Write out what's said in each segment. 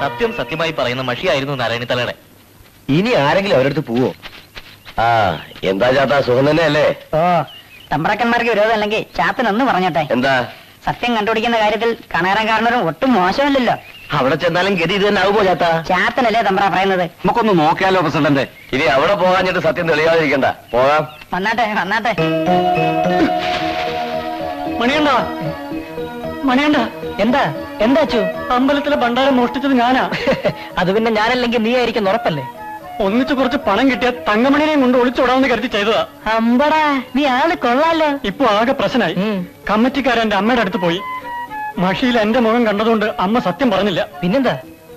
സത്യം സത്യമായി പറയുന്ന മഷിയായിരുന്നു നാരായണിത്തലയുടെ. ഇനി ആരെങ്കിലും അവരടുത്ത് പോവോ? ആ എന്താ ചാത്ത, സുഖം തന്നെയല്ലേ? ഓ, തമ്പ്രാക്കന്മാർക്ക് വിരോധമല്ലെങ്കിൽ ചാത്തനൊന്ന് പറഞ്ഞോട്ടെ. എന്താ? സത്യം കണ്ടുപിടിക്കുന്ന കാര്യത്തിൽ കണാരൻകാരനൊരു ഒട്ടും മോശമല്ലല്ലോ. അവിടെ ചെന്നാലും ഗതി ഇത് തന്നെ ആവുമോ ചാത്ത? ചാത്തനല്ലേ തമ്പ്ര പറയുന്നത്? നമുക്കൊന്ന് നോക്കിയാലോ പ്രസിഡന്റ്? ഇനി അവിടെ പോകാഞ്ഞിട്ട് സത്യം തെളിയാതിരിക്കണ്ട. പോകാം. വന്നാട്ടെ വന്നാട്ടെ. മണിയണ്ട, മണിയണ്ട, എന്താ എന്താ അച്ചു? അമ്പലത്തിലെ ഭണ്ഡാരം മോഷ്ടിച്ചത് ഞാനാ. അത് പിന്നെ ഞാനല്ലെങ്കിൽ നീ ആയിരിക്കും ഉറപ്പല്ലേ? ഒന്നിച്ച് കുറച്ച് പണം കിട്ടിയ തങ്കമണിനെയും കൊണ്ട് ഒളിച്ചോടാമെന്ന് കരുതി ചെയ്തതാ. അമ്പടാ, നീ ആള് കൊള്ളാലോ. ഇപ്പൊ ആകെ പ്രശ്നമായി. കമ്മിറ്റിക്കാരൻ എന്റെ അമ്മയുടെ അടുത്ത് പോയി. മഷിയിൽ എന്റെ മുഖം കണ്ടതുകൊണ്ട് അമ്മ സത്യം പറഞ്ഞില്ല. പിന്നെന്താ?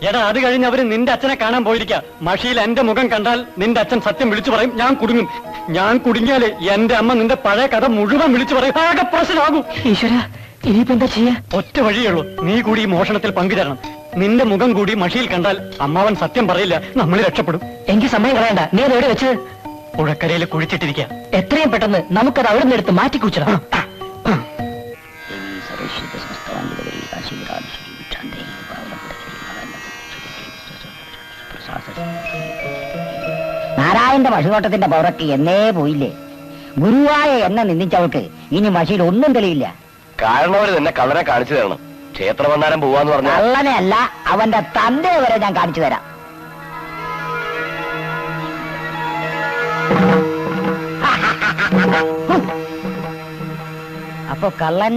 എടാ, അത് കഴിഞ്ഞ് അവര് നിന്റെ അച്ഛനെ കാണാൻ പോയിരിക്ക. മഷിയിൽ എന്റെ മുഖം കണ്ടാൽ നിന്റെ അച്ഛൻ സത്യം വിളിച്ചു പറയും. ഞാൻ കുടുങ്ങും. ഞാൻ കുടുങ്ങിയാല് എന്റെ അമ്മ നിന്റെ പഴയ കഥ മുഴുവൻ വിളിച്ചു പറയും. ആകെ പ്രശ്നമാകും. ഈശ്വര, ഇനിയിപ്പോ എന്താ ചെയ്യാ? ഒറ്റ വഴിയുള്ളൂ, നീ കൂടി ഈ മോഷണത്തിൽ പങ്കുചേരണം. നിന്റെ മുഖം കൂടി മഷിയിൽ കണ്ടാൽ അമ്മാവൻ സത്യം പറയില്ല, നമ്മൾ രക്ഷപ്പെടും. എനിക്ക് സമയം കളയണ്ട. നീ അത് എവിടെ വെച്ചത്? പുഴക്കരയിൽ കുഴിച്ചിട്ടിരിക്കുക. എത്രയും പെട്ടെന്ന് നമുക്കത് അവിടെ നിന്ന് എടുത്ത് മാറ്റി കുച്ചിടാം. നാരായണന്റെ മഷിതോട്ടത്തിന്റെ പൗറക്ക് എന്നേ പോയില്ലേ? ഗുരുവായ എന്നെ നിന്ദിച്ചവൾക്ക് ഇനി മഷിയിൽ ഒന്നും തെളിയില്ല. കാരണവര് തന്നെ കള്ളനെ കാണിച്ചു തരണം. ക്ഷേത്ര ഭണ്ഡാരം പോവാന്ന് പറഞ്ഞാൽ കള്ളനെ അല്ല, അവന്റെ തന്റെ വരെ ഞാൻ കാണിച്ചു തരാം. അപ്പൊ കള്ളൻ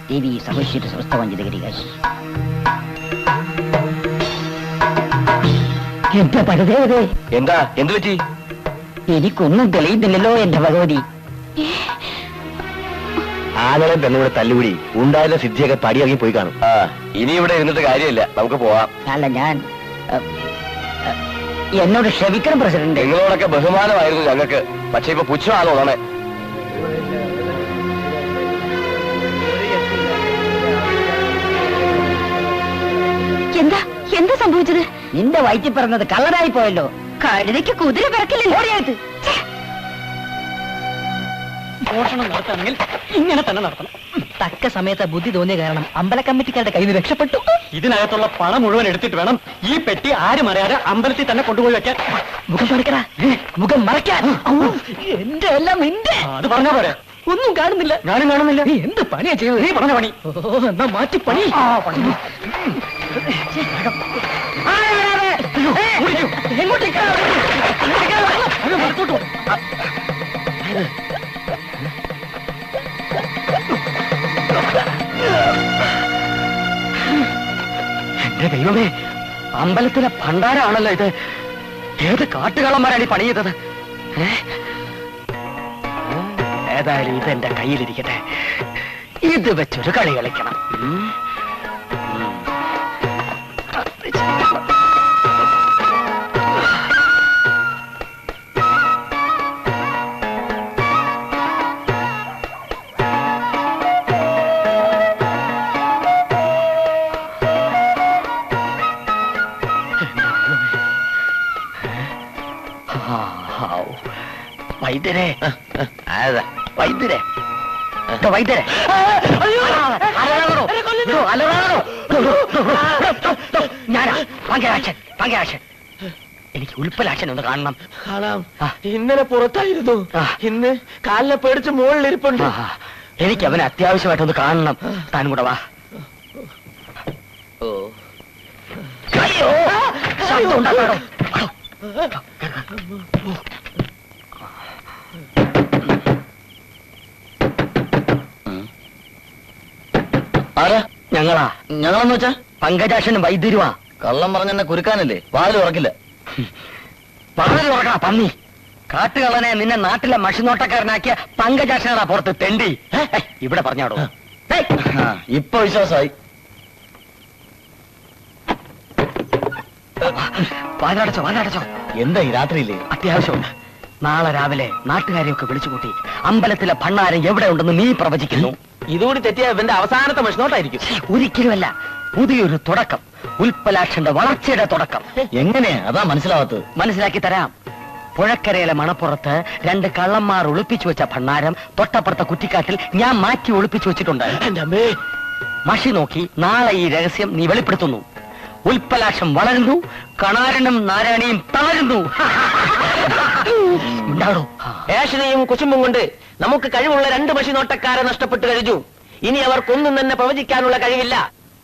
ദേവി സമശ്വര സമസ്തവഞ്ചിതകരികാശി. എന്റെ പരദേവതേ, എന്താ? എന്ത് പറ്റി? എനിക്കൊന്നും തെളിയുന്നില്ലല്ലോ എന്റെ ഭഗവതി. ആളുകളെ പെണ്ണുകൂടെ തല്ലുകൂടി ഉണ്ടായിരുന്ന സിദ്ധിയൊക്കെ പടിയിറങ്ങി പോയി കാണും. ആ, ഇനി ഇവിടെ ഇരുന്നിട്ട് കാര്യമില്ല, നമുക്ക് പോവാം. അല്ല, ഞാൻ എന്നോട് ക്ഷമിക്കണം പ്രസിഡന്റ്. നിങ്ങളോടൊക്കെ ബഹുമാനമായിരുന്നു ഞങ്ങൾക്ക്, പക്ഷെ ഇപ്പൊ പുച്ഛമാണോ തോന്നേ? എന്താ എന്താ സംഭവിച്ചത്? നിന്റെ വയറ്റിൽ പിറന്നത് കള്ളനായി പോയല്ലോ. കഴുതയ്ക്ക് കുതിര പിറക്കില്ലല്ലോ. മോഷണം നടത്തണമെങ്കിൽ ഇങ്ങനെ തന്നെ നടത്തണം. തക്ക സമയത്ത് ബുദ്ധി തോന്നിയ കാരണം അമ്പല കമ്മിറ്റിക്കാരുടെ കയ്യിൽ നിന്ന് രക്ഷപ്പെട്ടു. ഇതിനകത്തുള്ള പണം മുഴുവൻ എടുത്തിട്ട് വേണം ഈ പെട്ടി ആരും അറിയാതെ അമ്പലത്തിൽ തന്നെ കൊണ്ടുപോയി വെക്കാൻ. മുഖം മറക്കടാ, മുഖം മറയ്ക്കാൻ. എന്റെ എല്ലാം നിന്റെ. അത് പറഞ്ഞാ പോരെ? ഒന്നും കാണുന്നില്ല. ഞാനും കാണുന്നില്ല. നീ എന്ത് പണിയാ ചെയ്തത്? നീ പറഞ്ഞ പണി. ഓ, എന്നാ മാറ്റി പണി. എന്റെ ദൈവമേ, അമ്പലത്തിലെ ഭണ്ഡാരാണല്ലോ ഇത്. ഏത് കാട്ടുകള്ളന്മാരാണ് ഈ പണി ചെയ്തത്? ഏതായാലും ഇതെന്റെ കയ്യിലിരിക്കട്ടെ. ഇത് വെച്ചൊരു കളി കളിക്കണം. വൈദ്യരെ, വൈദ്യരെ, വൈദ്യരെ, ഞാനാ പങ്കരാക്ഷൻ. പങ്കരാക്ഷൻ, എനിക്ക് ഉൽപ്പലാക്ഷൻ ഒന്ന് കാണണം. കാണാം. ഇന്നലെ പുറത്തായിരുന്നു, ഇന്ന് കാലിനെ പേടിച്ച് മുകളിലിരിപ്പുണ്ട്. എനിക്ക് അവനെ അത്യാവശ്യമായിട്ടൊന്ന് കാണണം. താനും കൂടെ വാ. അയ്യോ, ശബ്ദം ഉണ്ടാക്കാടോ. ആരാ? ഞങ്ങളെന്ന് വെച്ചാ പങ്കജാക്ഷനും വൈദ്യരുവാ. കള്ളം പറഞ്ഞെന്നെ കുരുക്കാനല്ലേ? വാതിൽ ഉറക്കില്ല. പറഞ്ഞു തുറക്കണ പന്നി. കാട്ടുകള്ളനെ നിന്നെ നാട്ടിലെ മഷിനോട്ടക്കാരനാക്കിയ പങ്കജാക്ഷനാ പുറത്ത് തെണ്ടി. ഇവിടെ പറഞ്ഞാടോ. ഇപ്പൊ വിശ്വാസമായി. വാതിലടച്ചോ, വാതിലടച്ചോ. എന്താ ഈ രാത്രിയില്ലേ? അത്യാവശ്യമുണ്ട്. നാളെ രാവിലെ നാട്ടുകാരെയൊക്കെ വിളിച്ചുകൂട്ടി അമ്പലത്തിലെ ഭണ്ണാരം എവിടെ ഉണ്ടെന്ന് നീ പ്രവചിക്കുന്നു. ഇതുകൂടി തെറ്റിയ ഇവന്റെ അവസാനത്തെ മഷിനോട്ടായിരിക്കും. ഒരിക്കലുമല്ല, പുതിയൊരു തുടക്കം. ഉൽപ്പലാക്ഷന്റെ വളർച്ചയുടെ തുടക്കം. എങ്ങനെയാ? അതാ മനസ്സിലാവാത്തത്. മനസ്സിലാക്കി തരാം. പുഴക്കരയിലെ മണപ്പുറത്ത് 2 കള്ളന്മാർ ഒളിപ്പിച്ചു വെച്ച ഭണ്ണാരം തൊട്ടപ്പുറത്തെ കുറ്റിക്കാട്ടിൽ ഞാൻ മാറ്റി ഒളിപ്പിച്ചു വെച്ചിട്ടുണ്ട്. മഷി നോക്കി നാളെ ഈ രഹസ്യം നീ വെളിപ്പെടുത്തുന്നു. ഉൽപ്പലാക്ഷം വളരുന്നു, കണാരനും നാരായണിയും തളരുന്നു. ഏഷനെയും കുശുമ്പും കൊണ്ട് നമുക്ക് കഴിവുള്ള 2 മഷി നോട്ടക്കാരെ നഷ്ടപ്പെട്ടു കഴിഞ്ഞു. ഇനി അവർക്കൊന്നും തന്നെ പ്രവചിക്കാനുള്ള കഴിവില്ല.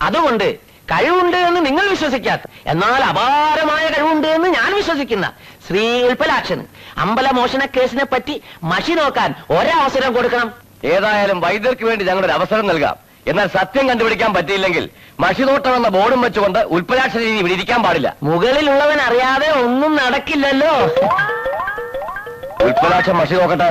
അതുകൊണ്ട് കഴിവുണ്ട് എന്ന് നിങ്ങൾ വിശ്വസിക്കാത്ത, എന്നാൽ അപാരമായ കഴിവുണ്ട് എന്ന് ഞാൻ വിശ്വസിക്കുന്ന ശ്രീ ഉൽപ്പലാക്ഷന് അമ്പലമോഷണ കേസിനെ പറ്റി മഷി നോക്കാൻ ഒരവസരം കൊടുക്കണം. ഏതായാലും വൈദ്യർക്ക് വേണ്ടി ഞങ്ങളൊരു അവസരം നൽകാം. എന്നാൽ സത്യം കണ്ടുപിടിക്കാൻ പറ്റിയില്ലെങ്കിൽ മഷിനോട്ടം എന്ന ബോർഡും വെച്ചുകൊണ്ട് ഉൽപ്പലാക്ഷനെ ഇനി ഇവിടെ ഇരിക്കാൻ പാടില്ല. മുകളിലുള്ളവൻ അറിയാതെ ഒന്നും നടക്കില്ലല്ലോ. ഉൽപ്പലാക്ഷം മഷി നോക്കട്ടെ.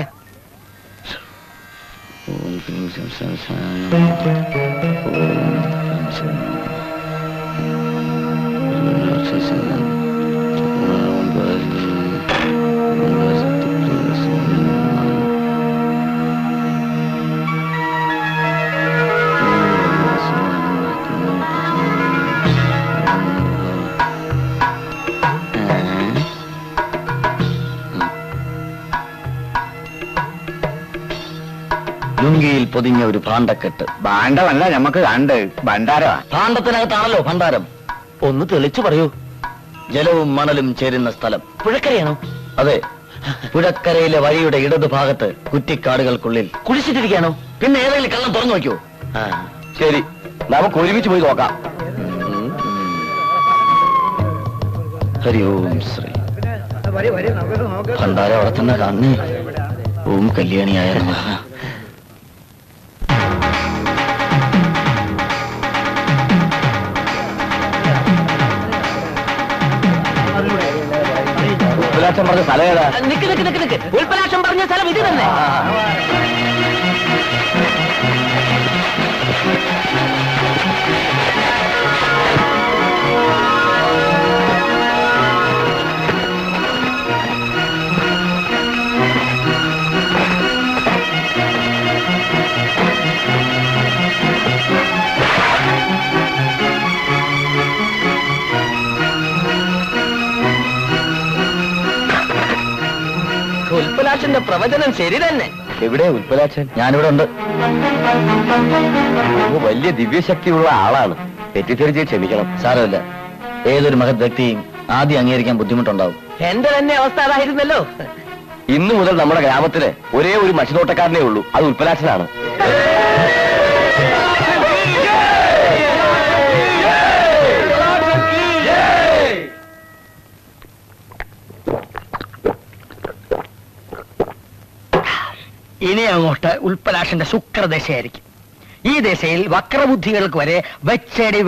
ലുങ്കിയിൽ പൊതിഞ്ഞ ഒരു ഭാണ്ഡക്കെട്ട്. ഭാണ്ഡമല്ല നമുക്ക് കണ്ട് ഭണ്ഡാരമാ. ഭാണ്ഡത്തിനകത്താണല്ലോ ഭണ്ഡാരം. ഒന്ന് തെളിച്ചു പറയൂ. ജലവും മണലും ചേരുന്ന സ്ഥലം പുഴക്കരയാണോ? അതെ, പുഴക്കരയിലെ വഴിയുടെ ഇടതുഭാഗത്ത് കുറ്റിക്കാടുകൾക്കുള്ളിൽ കുഴിച്ചിട്ടിരിക്കുകയാണോ? പിന്നെ ഏതെങ്കിലും കള്ളം തുറന്നു നോക്കൂ. ശരി, നമുക്ക് ഒരുമിച്ച് പോയി നോക്കാം. ഹരി ഓം ശ്രീ. ഭണ്ഡാരം അവിടെ തന്നെ കാണുന്നേ. ഓം കല്യാണിയായ നമഃ. ഉൽപ്പലാക്ഷം പറഞ്ഞ സ്ഥലം ഏതാ? നിക്ക് നിക്ക് നിക്ക് നിക്ക്. ഉൽപ്പലാക്ഷം പറഞ്ഞ സ്ഥലം ഇത് തന്നെ. ഉൽപ്പലാക്ഷന്റെ പ്രവചനം ശരി തന്നെ. എവിടെ ഉൽപ്പലാക്ഷൻ? ഞാനിവിടെ ഉണ്ട്. വലിയ ദിവ്യശക്തിയുള്ള ആളാണ്. തെറ്റിദ്ധരിച്ച് ക്ഷമിക്കണം. സാരമില്ല, ഏതൊരു മഹത് വ്യക്തിയും ആദ്യം അംഗീകരിക്കാൻ ബുദ്ധിമുട്ടുണ്ടാവും. എന്റെ തന്നെ അവസ്ഥ അതായിരുന്നല്ലോ. ഇന്നു മുതൽ നമ്മുടെ ഗ്രാമത്തില് ഒരേ ഒരു മഷിനോട്ടക്കാരനേ ഉള്ളൂ. അത് ഉൽപ്പലാക്ഷനാണ്. ഇനി അങ്ങോട്ട് ഉൽപ്പലാക്ഷന്റെ ശുക്രദശയായിരിക്കും. ഈ ദശയിൽ വക്രബുദ്ധികൾക്ക് വരെ വെച്ചടി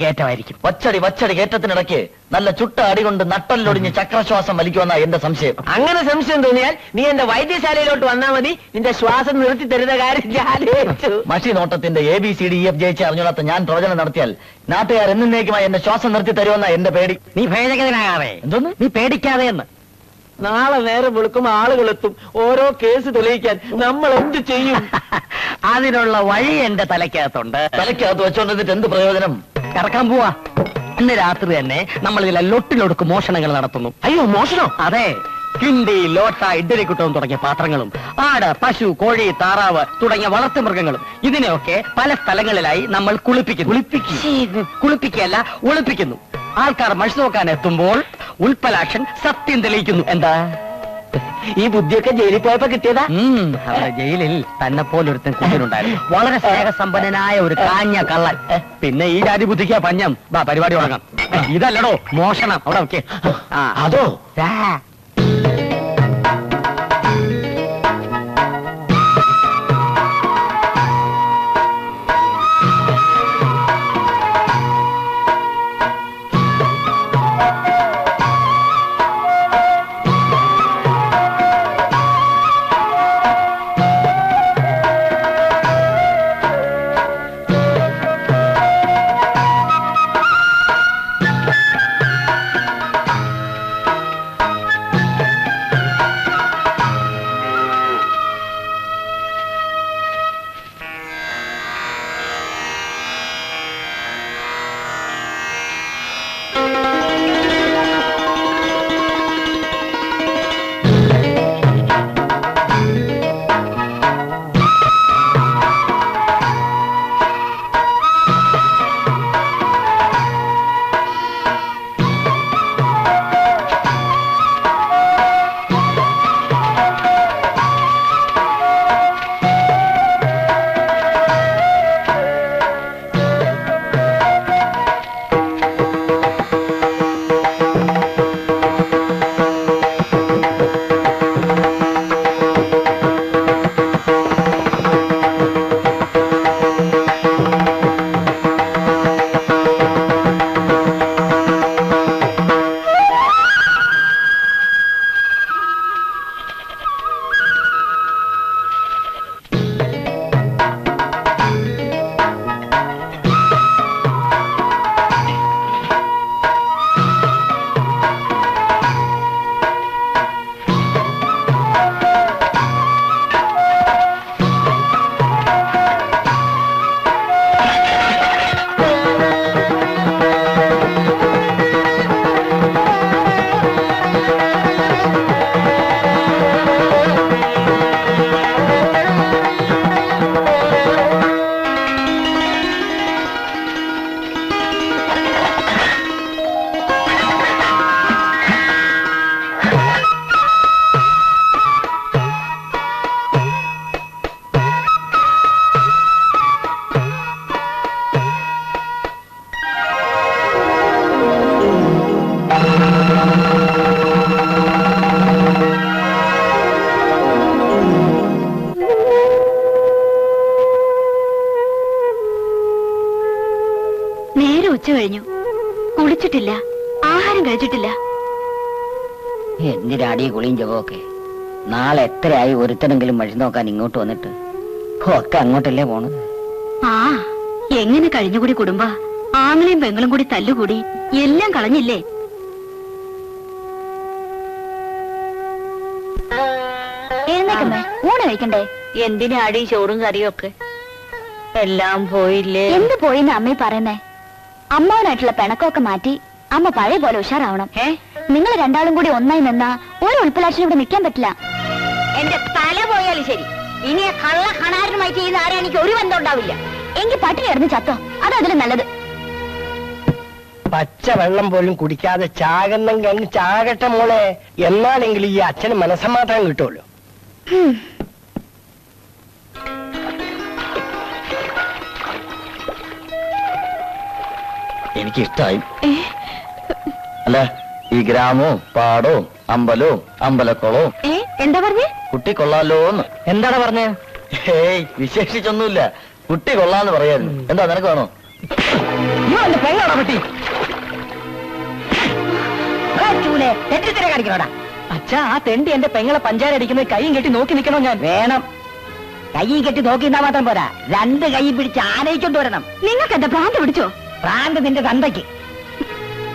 കയറ്റമായിരിക്കും. വച്ചടി കയറ്റത്തിനിടയ്ക്ക് നല്ല ചുട്ട അടി കൊണ്ട് നട്ടലിലൊടിഞ്ഞ് ചക്രശ്വാസം വലിക്കുമെന്നാ എന്റെ സംശയം. അങ്ങനെ സംശയം തോന്നിയാൽ നീ എന്റെ വൈദ്യശാലയിലോട്ട് വന്നാൽ മതി. നിന്റെ ശ്വാസം നിർത്തി തരുന്ന കാര്യം ഞാൻ ഏറ്റു. മഷി നോട്ടത്തിന്റെ ABCDEF ജയിച്ച് അറിഞ്ഞോളാത്ത ഞാൻ പ്രവചനം നടത്തിയാൽ നാട്ടുകാർ എന്നേക്കുമായി എന്റെ ശ്വാസം നിർത്തി തരുമെന്നാ എന്റെ പേടി. നീ ഭേദഗതനാകാതെ. എന്തോന്ന്? നീ പേടിക്കാതെ എന്ന്. നാളെ നേരം വെളുക്കും ആളുകളെത്തും ഓരോ കേസ് തെളിയിക്കാൻ. നമ്മൾ എന്ത് ചെയ്യും? അതിനുള്ള വഴി എന്റെ തലയ്ക്കകത്തുണ്ട്. തലയ്ക്കകത്ത് വെച്ചോണ്ടിട്ട് എന്ത് പ്രയോജനം? ഇറക്കാൻ പോവാ. ഇന്ന് രാത്രി തന്നെ നമ്മൾ ഇതിലെ ലൊട്ടിലൊടുക്ക് മോഷണങ്ങൾ നടത്തുന്നു. അയ്യോ, മോഷണോ? അതെ, കിണ്ടി, ലോട്ട, ഇഡ്ഡലിക്കുട്ടവും തുടങ്ങിയ പാത്രങ്ങളും, ആട്, പശു, കോഴി, താറാവ് തുടങ്ങിയ വളർത്തു മൃഗങ്ങളും ഇതിനെയൊക്കെ പല സ്ഥലങ്ങളിലായി നമ്മൾ കുളിപ്പിക്കുകയല്ല, ഒളിപ്പിക്കുന്നു. ആൾക്കാർ മഷി നോക്കാൻ എത്തുമ്പോൾ ഉൽപ്പലാക്ഷൻ സത്യം തെളിയിക്കുന്നു. എന്താ ഈ ബുദ്ധിയൊക്കെ ജയിലിൽ പോയപ്പോ കിട്ടിയതാ? അവിടെ ജയിലിൽ തന്നെ പോലൊരുത്തൻ കുഞ്ഞിനുണ്ടായിരുന്നു. വളരെ സ്നേഹസമ്പന്നനായ ഒരു കാഞ്ഞ കള്ളൻ. പിന്നെ ഈ ജാതി ബുദ്ധിക്കാ പഞ്ഞം. വാ, പരിപാടി തുടങ്ങാം. ഇതല്ലടോ മോഷണം. അവിടെ ഓക്കെ. അതോ? നേരെ ഉച്ച കഴിഞ്ഞു, കുളിച്ചിട്ടില്ല, ആഹാരം കഴിച്ചിട്ടില്ല. എന്തിനാടി കുളിയും ജപമൊക്കെ? നാളെ എത്രയായി ഒരുത്തനെങ്കിലും വഴി നോക്കാൻ ഇങ്ങോട്ട് വന്നിട്ട്? ഒക്കെ അങ്ങോട്ടല്ലേ പോണത്? ആ, എങ്ങനെ കഴിഞ്ഞുകൂടി കുടുംബ? ആങ്ങളെയും പെങ്ങളും കൂടി തല്ലുകൂടി എല്ലാം കളഞ്ഞില്ലേ? എഴുന്നേക്കമ്മേ, ഊണ് കഴിക്കണ്ടേ? എന്തിനാടി ചോറും കറിയും ഒക്കെ? എല്ലാം പോയില്ലേ? എന്ത് പോയിന്ന് അമ്മ പറയുന്നേ? അമ്മാവനായിട്ടുള്ള പിണക്കമൊക്കെ മാറ്റി അമ്മ പഴയ പോലെ ഉഷാറാവണം. നിങ്ങൾ രണ്ടാളും കൂടി ഒന്നായി നിന്നാ ഒരു ഉൾപ്പലാക്ഷൻ ഇവിടെ നിൽക്കാൻ പറ്റില്ല. എന്റെ തല പോയാലും ശരി, ഇനി കള്ള കണാരനുമായി ചെയ്യുന്ന ആരാ എനിക്ക് ഒരു ബന്ധം ഉണ്ടാവില്ല. എങ്കിൽ പട്ടിണി കിടന്ന് ചത്തോ, അതതിലും നല്ലത്. പച്ച വെള്ളം പോലും കുടിക്കാതെ ചാകുന്നെങ്കിൽ അങ്ങ് ചാകട്ടെ മോളെ. എന്നാലെങ്കിലും ഈ അച്ഛന് മനസ്സമാധാനം കിട്ടുമല്ലോ. എനിക്കിഷ്ടായി. അല്ല, ഈ ഗ്രാമവും പാടവും അമ്പലവും അമ്പലക്കുളവും. എന്താ പറഞ്ഞേ? കുട്ടി കൊള്ളാലോന്ന്. എന്താണ് പറഞ്ഞേ? ഏയ്, വിശേഷിച്ചൊന്നുമില്ല. കുട്ടി കൊള്ളാന്ന് പറയായിരുന്നു. എന്താ നിനക്ക് വേണോ? പെങ്ങളാണോ കുട്ടി? തെറ്റിത്തിര കാണിക്കണോടാ. അച്ഛാ, ആ തെണ്ടി എന്റെ പെങ്ങളെ പഞ്ചാര അടിക്കുന്നത് കൈയും കെട്ടി നോക്കി നിൽക്കണോ ഞാൻ? വേണം. കൈയും കെട്ടി നോക്കിஇருந்தா മാത്രം പോരാ, രണ്ട് കൈ പിടിച്ച് ആനയിക്കൊണ്ട് വരണം. നിങ്ങൾക്ക് എന്താ ഭ്രാന്ത് പിടിച്ചോ? പ്രാന്ത് നിന്റെ തന്തയ്ക്ക്.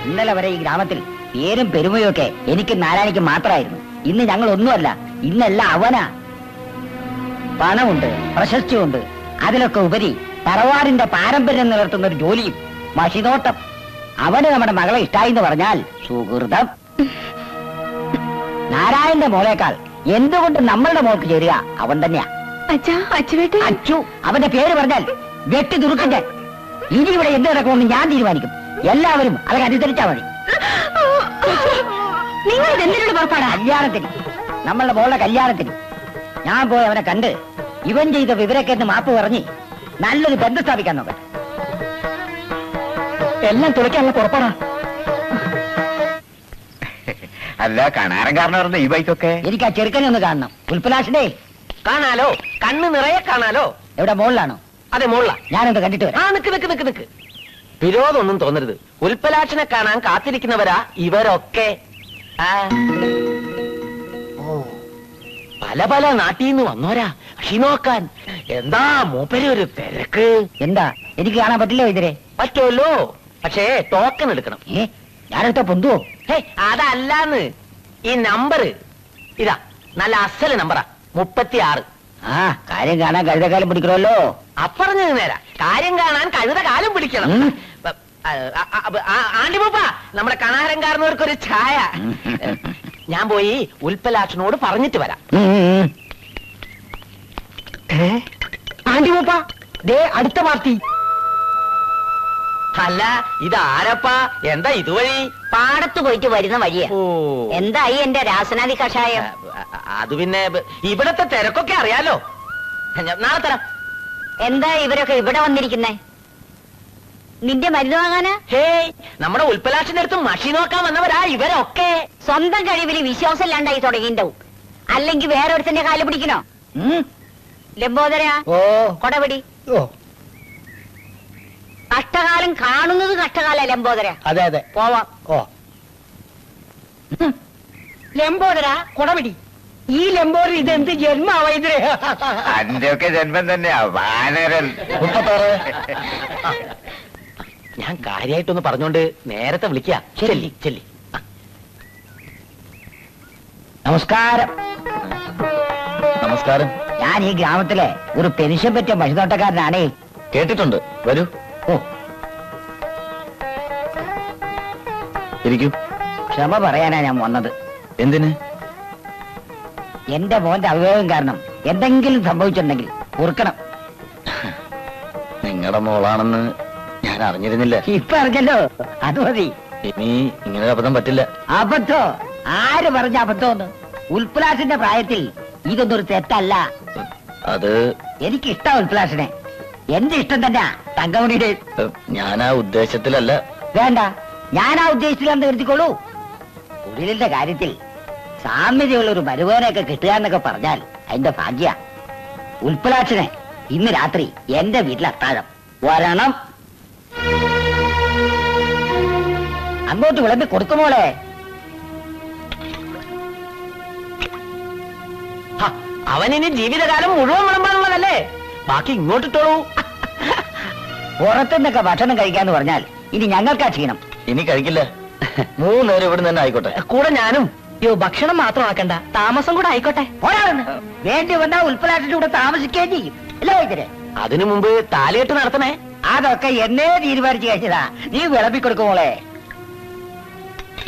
ഇന്നലെ വരെ ഈ ഗ്രാമത്തിൽ പേരും പെരുമയും ഒക്കെ എനിക്ക് നാരായണിക്ക് മാത്രമായിരുന്നു. ഇന്ന് ഞങ്ങൾ ഒന്നുമല്ല, ഇന്നെല്ലാം അവനാ. പണമുണ്ട്, പ്രശസ്തിയുണ്ട്, അതിലൊക്കെ ഉപരി തറവാടിന്റെ പാരമ്പര്യം നിലർത്തുന്ന ഒരു ജോലിയും, മഷിനോട്ടം. അവന് നമ്മുടെ മകളെ ഇഷ്ടായി എന്ന് പറഞ്ഞാൽ സുഹൃതം. നാരായണന്റെ മോളേക്കാൾ എന്തുകൊണ്ട് നമ്മളുടെ മോൾക്ക് ചേരുക അവൻ തന്നെയാ. അച്ഛാ, അച്ചുവേട്ട. അച്ചു, അവന്റെ പേര് പറഞ്ഞാൽ വെട്ടി തുറുക്കിന്റെ. ഇനി ഇവിടെ എന്ത് നടക്കുമെന്ന് ഞാൻ തീരുമാനിക്കും. എല്ലാവരും അവരെ അനുസരിച്ചാ മതി. നിങ്ങൾ എന്തിനോട് പുറപ്പാടാ? കല്യാണത്തിന്, നമ്മളുടെ മോളുടെ കല്യാണത്തിന് ഞാൻ പോയി അവനെ കണ്ട് ഇവൻ ചെയ്ത വിവരക്കേന്ന് മാപ്പ് പറഞ്ഞ് നല്ലൊരു ബന്ധം സ്ഥാപിക്കാൻ നോക്കാം. എല്ലാം തുളയ്ക്കാനുള്ള പുറപ്പാടാ. അല്ല, കണാരൻ കാരണം പറഞ്ഞ ഈ ബൈക്കൊക്കെ എനിക്ക് ആ ചെറുക്കനെ ഒന്ന് കാണണം. ഉൽപ്പലാഷിനെ കാണാലോ, കണ്ണ് നിറയെ കാണാലോ. എവിടെ, മോളിലാണോ? അതെ, മോളിലാ. ഞാനൊന്ന് കണ്ടിട്ട് വരാം. ആ, നിക്ക്. വിരോധമൊന്നും തോന്നരുത്. ഉൽപ്പലാക്ഷനെ കാണാൻ കാത്തിരിക്കുന്നവരാ ഇവരൊക്കെ. പല പല നാട്ടിൽ നിന്ന് വന്നോരാ കൃഷി നോക്കാൻ. എന്താ മൂപ്പര് ഒരു തിരക്ക്. എന്താ, എനിക്ക് കാണാൻ പറ്റില്ലോ ഇതിരെ? പറ്റുമല്ലോ, പക്ഷേ ടോക്കൺ എടുക്കണം. ഞാനെടുത്ത പൊന്തുവോ? അതല്ലാന്ന്, ഈ നമ്പർ ഇതാ, നല്ല അസല് നമ്പറാ, 36. ആ, കാര്യം കാണാൻ കഴുതക്കാലം പിടിക്കണമല്ലോ. അപ്പറഞ്ഞത് നേരാ, കാര്യം കാണാൻ കഴുത കാലം പിടിക്കണം. ആണ്ടിമൂപ്പ, നമ്മുടെ കണാരൻകാരനവർക്കൊരു ഛായ. ഞാൻ പോയി ഉൽപ്പലാക്ഷനോട് പറഞ്ഞിട്ട് വരാം. ആണ്ടിമൂപ്പ, ദേ അടുത്ത പാർട്ടി. അല്ല, ഇതാരപ്പാ? എന്താ ഇതുവഴി? പാടത്ത് പോയിട്ട് വരുന്ന വഴിയാ. ഓ, എന്തായി എന്റെ രാസനാദി കഷായം? അത് പിന്നെ ഇവിടത്തെ തിരക്കൊക്കെ അറിയാലോ. നാളെ തരാം. എന്താ ഇവരൊക്കെ ഇവിടെ വന്നിരിക്കുന്നേ? നിന്റെ മരുന്ന് വാങ്ങാനാ? ഹേയ്, നമ്മുടെ ഉൽപ്പലാക്ഷന്റെ അടുത്ത് മഷി നോക്കാൻ വന്നവരാ ഇവരൊക്കെ. സ്വന്തം കഴിവിൽ വിശ്വാസം ഇല്ലാണ്ടായി തുടങ്ങിണ്ടാവും. അല്ലെങ്കിൽ വേറൊരുത്തന്റെ കാല് പിടിക്കണോ? ലംബോദര, കൊടപിടി. കഷ്ടകാലം കാണുന്നത് കഷ്ടകാല ലംബോദര. അതെ പോവാം. ലംബോദര, കൊടപിടി. ഈ ലംബോദര ഇതെന്ത് ജന്മാവാ ഇതിരെ? അതിന്റെയൊക്കെ ജന്മം തന്നെയാ വാനരൻ. ഞാൻ കാര്യമായിട്ടൊന്ന് പറഞ്ഞോണ്ട് നേരത്തെ വിളിക്കാം. ചെല്ലി. നമസ്കാരം. നമസ്കാരം. ഞാൻ ഈ ഗ്രാമത്തിലെ ഒരു പെൻഷൻ പറ്റിയ പശുതോട്ടക്കാരനാണേ. കേട്ടിട്ടുണ്ട്. വരൂ. ഓ, ഇരിക്കൂ. ക്ഷമ പറയാനാ ഞാൻ വന്നത്. എന്തിന്? എന്റെ മോന്റെ അവിവേകം കാരണം എന്തെങ്കിലും സംഭവിച്ചിട്ടുണ്ടെങ്കിൽ ഓർക്കണം. നിങ്ങളുടെ മോളാണെന്ന് ഞാൻ അറിഞ്ഞിരുന്നില്ല. ഇപ്പൊ അറിഞ്ഞല്ലോ, അത് മതി. ഇനി ഇങ്ങനെ അബദ്ധം പറ്റില്ല. അബദ്ധോ? ആര് പറഞ്ഞ അബദ്ധമെന്ന്? ഉൽപ്പലാസിന്റെ പ്രായത്തിൽ ഇതൊന്നും ഒരു തെറ്റല്ല. അത് എനിക്കിഷ്ടം ഉൽപ്പലാസിനെ. എന്റെ ഇഷ്ടം തന്നെ തങ്കമണിയുടെ. ഞാൻ ആ ഉദ്ദേശത്തിലല്ല. വേണ്ട, ഞാൻ ആ ഉദ്ദേശത്തിലാണെന്ന് കരുതിക്കോളൂ. തൊഴിലിന്റെ കാര്യത്തിൽ സാമ്യതയുള്ള ഒരു മരുമോനെയൊക്കെ കിട്ടുക എന്നൊക്കെ പറഞ്ഞാൽ അതിന്റെ ഭാഗ്യ. ഉൽപ്പലാക്ഷനെ ഇന്ന് രാത്രി എന്റെ വീട്ടിൽ അത്താഴം വരണം. അങ്ങോട്ട് വിളമ്പി കൊടുക്കുമോളെ. അവനിനി ജീവിതകാലം മുഴുവൻ വിളമ്പാനുള്ളതല്ലേ, ബാക്കി ഇങ്ങോട്ടിട്ടോളൂ. പുറത്തുനിന്നൊക്കെ ഭക്ഷണം കഴിക്കാന്ന് പറഞ്ഞാൽ ഇനി ഞങ്ങൾക്കാ ക്ഷീണം. ഇനി കഴിക്കില്ല. 3 നേരം ഇവിടെ തന്നെ ആയിക്കോട്ടെ. കൂടെ ഞാനും. ഭക്ഷണം മാത്രം ആക്കണ്ട, താമസം കൂടെ ആയിക്കോട്ടെ. പോരാടുന്നു. വേണ്ടി വന്നാ ഉൽപ്പലാക്ഷന്റെ കൂടെ താമസിക്കുകയും ചെയ്യും. അല്ലേ വൈദ്യരെ? അതിനു മുമ്പ് താലികെട്ട് നടത്തണേ. അതൊക്കെ എന്നേ തീരുമാനിച്ചു കഴിഞ്ഞതാ. നീ വിളമ്പി കൊടുക്കുമോളെ.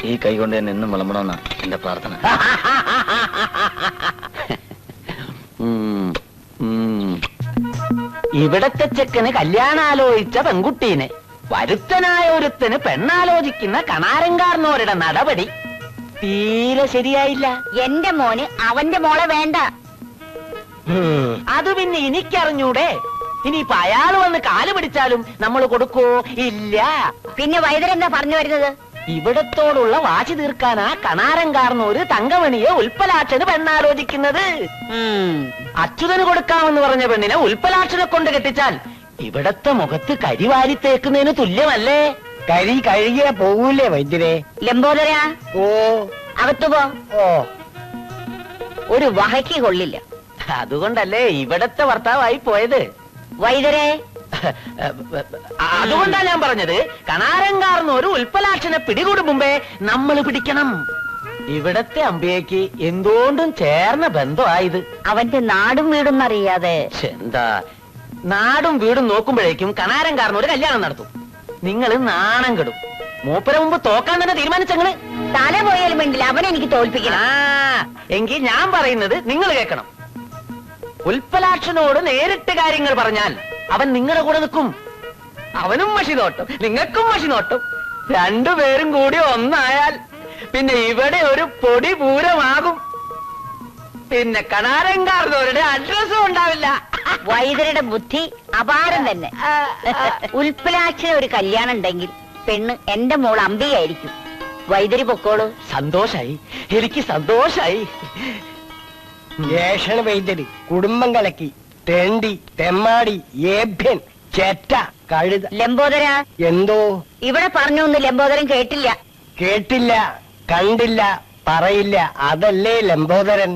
ഈ കൈ കൊണ്ട് തന്നെ എന്നും വിളമ്പണമെന്നാ എന്റെ പ്രാർത്ഥന. ഇവിടത്തെ ചെക്കന് കല്യാണാലോചിച്ച പെൺകുട്ടീനെ വരുത്തനായ ഒരുത്തന് പെണ്ണാലോചിക്കുന്ന കണാരങ്കാർന്നവരുടെ നടപടി തീരെ ശരിയായില്ല. എന്റെ മോന് അവന്റെ മോളെ വേണ്ട. അത് പിന്നെ എനിക്കറിഞ്ഞൂടെ. ഇനിയിപ്പൊ അയാൾ വന്ന് കാല് പിടിച്ചാലും നമ്മൾ കൊടുക്കോ? ഇല്ല. പിന്നെ വൈദ്യരെന്താ പറഞ്ഞു വരുന്നത്? ഇവിടത്തോടുള്ള വാശി തീർക്കാനാ കണാരങ്കാർന്നൊരു തങ്കമണിയെ ഉൽപ്പലാക്ഷന് പെണ്ണാലോചിക്കുന്നത്. അച്യുതന് കൊടുക്കാമെന്ന് പറഞ്ഞ പെണ്ണിനെ ഉൽപ്പലാക്ഷനെ കൊണ്ട് കെട്ടിച്ചാൽ ഇവിടത്തെ മുഖത്ത് കരിവാരി തേക്കുന്നതിന് തുല്യമല്ലേ? കരി കഴുകിയ പോകൂലേ വൈദ്യരെ? ലംബോദരാ, ഓ അകത്തു പോ. ഓ ഒരു വഹയ്ക്ക് കൊള്ളില്ല. അതുകൊണ്ടല്ലേ ഇവിടത്തെ ഭർത്താവായി പോയത്. വൈദ്യരെ, അതുകൊണ്ടാ ഞാൻ പറഞ്ഞത്, കണാരങ്കാർന്ന് ഒരു ഉൽപ്പലാക്ഷനെ പിടികൂടും മുമ്പേ നമ്മൾ പിടിക്കണം. ഇവിടത്തെ അമ്പിയയ്ക്ക് എന്തുകൊണ്ടും ചേർന്ന ബന്ധമായത്. അവന്റെ നാടും വീടും അറിയാതെ. എന്താ നാടും വീടും നോക്കുമ്പോഴേക്കും കണാരങ്കാർന്ന് ഒരു കല്യാണം നടത്തും. നിങ്ങൾ നാണം കെടും. മൂപ്പര മുമ്പ് തോക്കാൻ തന്നെ തീരുമാനിച്ചങ്ങള്. തല പോയാലും വേണ്ടില്ല, അവനെ എനിക്ക് തോൽപ്പിക്കണം. എങ്കിൽ ഞാൻ പറയുന്നത് നിങ്ങൾ കേൾക്കണം. ഉൽപ്പലാക്ഷനോട് നേരിട്ട് കാര്യങ്ങൾ പറഞ്ഞാൽ അവൻ നിങ്ങളുടെ കൂടെ നിൽക്കും. അവനും മഷി നോട്ടും, നിങ്ങൾക്കും മഷി നോട്ടും. രണ്ടുപേരും കൂടി ഒന്നായാൽ പിന്നെ ഇവിടെ ഒരു പൊടി പൂരമാകും. പിന്നെ കണാരങ്കാർന്നവരുടെ അഡ്രസ്സും ഉണ്ടാവില്ല. വൈദ്യരുടെ ബുദ്ധി അപാരം തന്നെ. ഉൽപ്പലാക്ഷന് ഒരു കല്യാണം ഉണ്ടെങ്കിൽ പെണ്ണ് എന്റെ മോൾ അമ്പിയായിരിക്കും. വൈദ്യര് പൊക്കോളൂ. സന്തോഷായി, എനിക്ക് സന്തോഷായി. ഏഷണ വൈദ്യര് കുടുംബം കലക്കി തെണ്ടി തെമ്മാടി ഏഭ്യൻ ചെറ്റ കഴുത. ലംബോദര, എന്തോ ഇവിടെ പറഞ്ഞൊന്നും ലംബോദരൻ കേട്ടില്ല. കേട്ടില്ല, കണ്ടില്ല, പറയില്ല. അതല്ലേ ലംബോദരൻ.